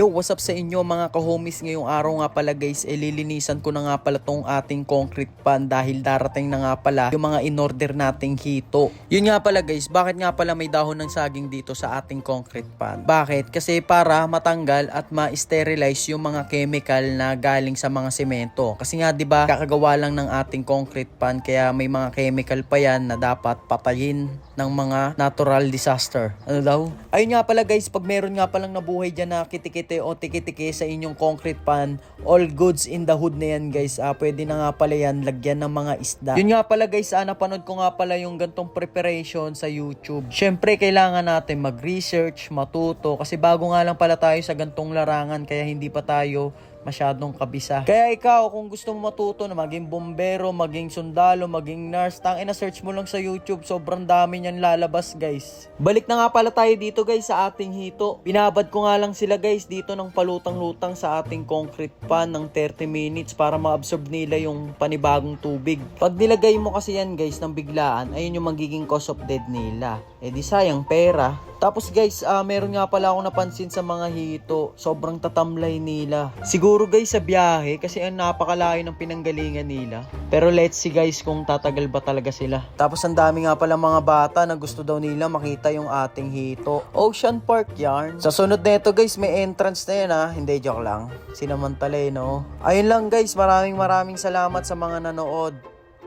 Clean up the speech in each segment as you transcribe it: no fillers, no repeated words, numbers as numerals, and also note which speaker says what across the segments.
Speaker 1: Yo, what's up sa inyo mga ka-homies? Ngayong araw nga pala guys, lilinisan ko na nga pala tong ating concrete pan dahil darating na nga pala yung mga in-order nating hito. Yun nga pala guys, bakit nga pala may dahon ng saging dito sa ating concrete pan? Bakit? Kasi para matanggal at ma-sterilize yung mga chemical na galing sa mga semento. Kasi nga 'di ba, kakagawa lang ng ating concrete pan kaya may mga chemical pa yan na dapat patayin ng mga natural disaster. Ano daw? Ayun nga pala guys, pag meron nga palang nabuhay dyan na kitikite o tiki-tiki sa inyong concrete pan, all goods in the hood na yan guys. Pwede na nga pala yan lagyan ng mga isda. Yun nga pala guys, napanood ko nga pala yung gantong preparation sa YouTube. Syempre kailangan natin mag-research, matuto, kasi bago nga lang pala tayo sa gantong larangan kaya hindi pa tayo masyadong kabisa. Kaya ikaw, kung gusto mo matuto na maging bombero, maging sundalo, maging nurse, tangina search mo lang sa YouTube. Sobrang dami niyan lalabas guys. Balik na nga pala tayo dito guys sa ating hito. Binabad ko nga lang sila guys dito ng palutang-lutang sa ating concrete pan ng 30 minutes para ma-absorb nila yung panibagong tubig. Pag nilagay mo kasi yan guys ng biglaan, ayun yung magiging cause of death nila. Di sayang pera. Tapos guys, meron nga pala akong napansin sa mga hito. Sobrang tatamlay nila. Siguro guys sa biyahe kasi ang napakalayo ng pinanggalingan nila. Pero let's see guys kung tatagal ba talaga sila. Tapos ang dami nga pala mga bata na gusto daw nila makita yung ating hito. Ocean Park yarn. Sa sunod na ito guys, may entrance na yan Hindi, joke lang. Sinamantala no. Ayun lang guys, maraming salamat sa mga nanood.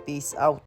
Speaker 1: Peace out.